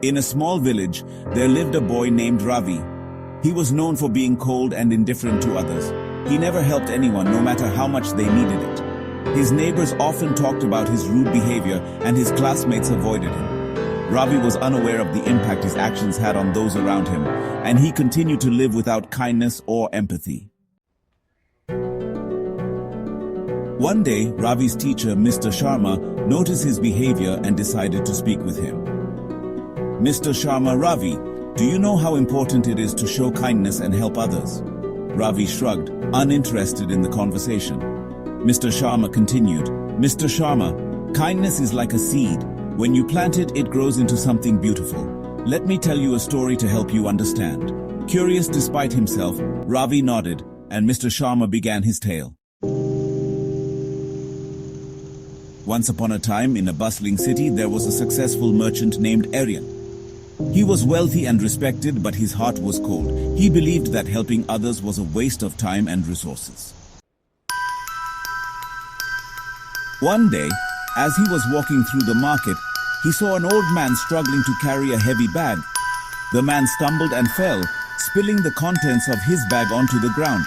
In a small village, there lived a boy named Ravi. He was known for being cold and indifferent to others. He never helped anyone, no matter how much they needed it. His neighbors often talked about his rude behavior, and his classmates avoided him. Ravi was unaware of the impact his actions had on those around him, and he continued to live without kindness or empathy. One day, Ravi's teacher, Mr. Sharma, noticed his behavior and decided to speak with him. Mr. Sharma, Ravi, do you know how important it is to show kindness and help others? Ravi shrugged, uninterested in the conversation. Mr. Sharma continued, Mr. Sharma, kindness is like a seed. When you plant it, it grows into something beautiful. Let me tell you a story to help you understand. Curious despite himself, Ravi nodded, and Mr. Sharma began his tale. Once upon a time, in a bustling city, there was a successful merchant named Aryan. He was wealthy and respected, but his heart was cold. He believed that helping others was a waste of time and resources. One day, as he was walking through the market, he saw an old man struggling to carry a heavy bag. The man stumbled and fell, spilling the contents of his bag onto the ground.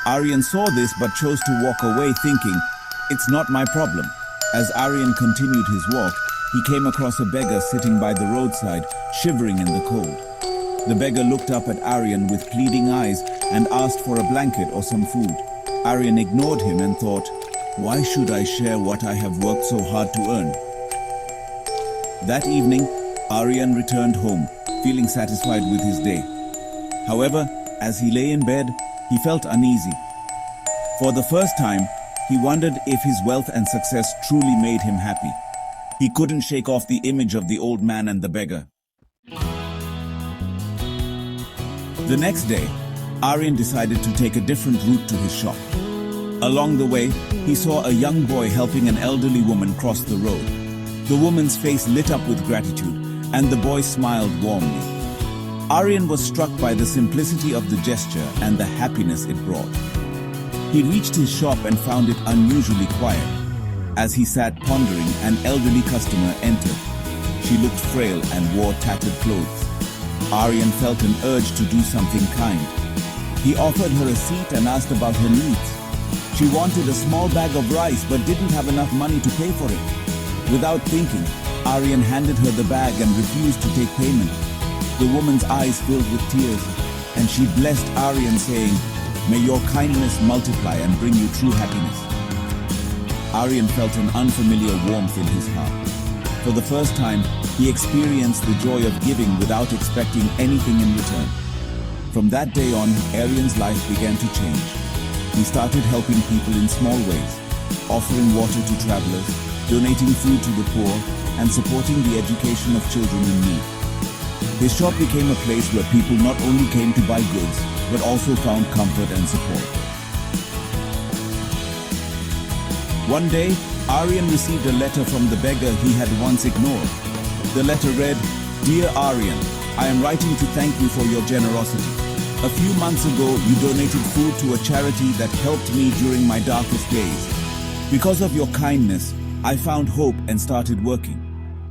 Aryan saw this but chose to walk away, thinking, "It's not my problem." As Aryan continued his walk, he came across a beggar sitting by the roadside, shivering in the cold. The beggar looked up at Aryan with pleading eyes and asked for a blanket or some food. Aryan ignored him and thought, "Why should I share what I have worked so hard to earn?" That evening, Aryan returned home, feeling satisfied with his day. However, as he lay in bed, he felt uneasy. For the first time, he wondered if his wealth and success truly made him happy. He couldn't shake off the image of the old man and the beggar. The next day, Aryan decided to take a different route to his shop. Along the way, he saw a young boy helping an elderly woman cross the road. The woman's face lit up with gratitude, and the boy smiled warmly. Aryan was struck by the simplicity of the gesture and the happiness it brought. He reached his shop and found it unusually quiet. As he sat pondering, an elderly customer entered. She looked frail and wore tattered clothes. Aryan felt an urge to do something kind. He offered her a seat and asked about her needs. She wanted a small bag of rice but didn't have enough money to pay for it. Without thinking, Aryan handed her the bag and refused to take payment. The woman's eyes filled with tears, and she blessed Aryan, saying, "May your kindness multiply and bring you true happiness." Aryan felt an unfamiliar warmth in his heart. For the first time, he experienced the joy of giving without expecting anything in return. From that day on, Aryan's life began to change. He started helping people in small ways, offering water to travelers, donating food to the poor, and supporting the education of children in need. His shop became a place where people not only came to buy goods, but also found comfort and support. One day, Aryan received a letter from the beggar he had once ignored. The letter read, "Dear Aryan, I am writing to thank you for your generosity. A few months ago, you donated food to a charity that helped me during my darkest days. Because of your kindness, I found hope and started working.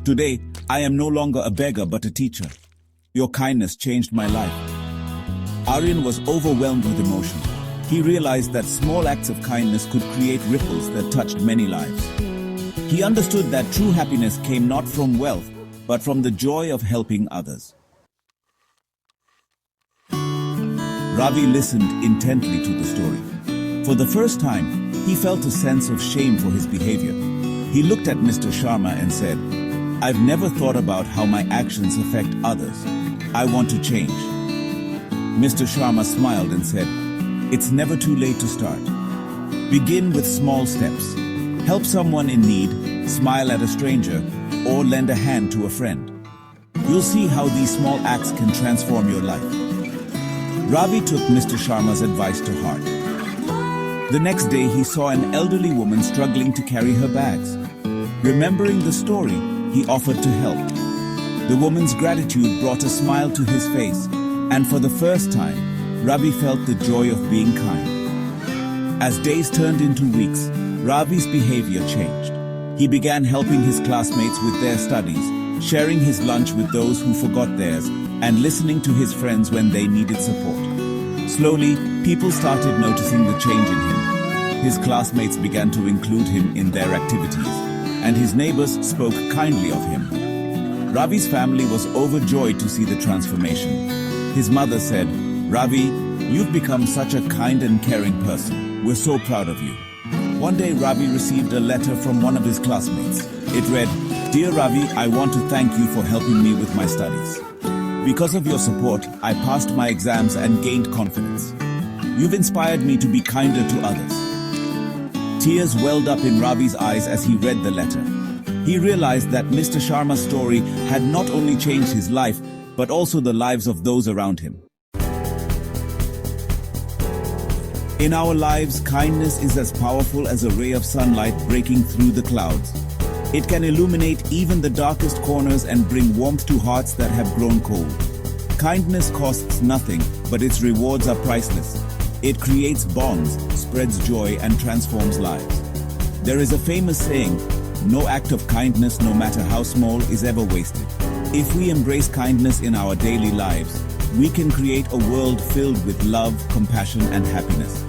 Today, I am no longer a beggar but a teacher. Your kindness changed my life." Aryan was overwhelmed with emotion. He realized that small acts of kindness could create ripples that touched many lives. He understood that true happiness came not from wealth, but from the joy of helping others. Ravi listened intently to the story. For the first time, he felt a sense of shame for his behavior. He looked at Mr. Sharma and said, "I've never thought about how my actions affect others. I want to change." Mr. Sharma smiled and said, "It's never too late to start. Begin with small steps. Help someone in need, smile at a stranger, or lend a hand to a friend. You'll see how these small acts can transform your life." Ravi took Mr. Sharma's advice to heart. The next day, he saw an elderly woman struggling to carry her bags. Remembering the story, he offered to help. The woman's gratitude brought a smile to his face, and for the first time, Ravi felt the joy of being kind. As days turned into weeks, Ravi's behavior changed. He began helping his classmates with their studies, sharing his lunch with those who forgot theirs, and listening to his friends when they needed support. Slowly, people started noticing the change in him. His classmates began to include him in their activities, and his neighbors spoke kindly of him. Ravi's family was overjoyed to see the transformation. His mother said, "Ravi, you've become such a kind and caring person. We're so proud of you." One day, Ravi received a letter from one of his classmates. It read, "Dear Ravi, I want to thank you for helping me with my studies. Because of your support, I passed my exams and gained confidence. You've inspired me to be kinder to others." Tears welled up in Ravi's eyes as he read the letter. He realized that Mr. Sharma's story had not only changed his life, but also the lives of those around him. In our lives, kindness is as powerful as a ray of sunlight breaking through the clouds. It can illuminate even the darkest corners and bring warmth to hearts that have grown cold. Kindness costs nothing, but its rewards are priceless. It creates bonds, spreads joy, and transforms lives. There is a famous saying, "No act of kindness, no matter how small, is ever wasted." If we embrace kindness in our daily lives, we can create a world filled with love, compassion, and happiness.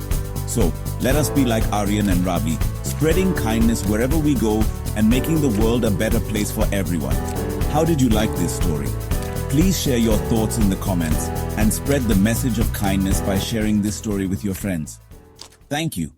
So, let us be like Aryan and Ravi, spreading kindness wherever we go and making the world a better place for everyone. How did you like this story? Please share your thoughts in the comments and spread the message of kindness by sharing this story with your friends. Thank you.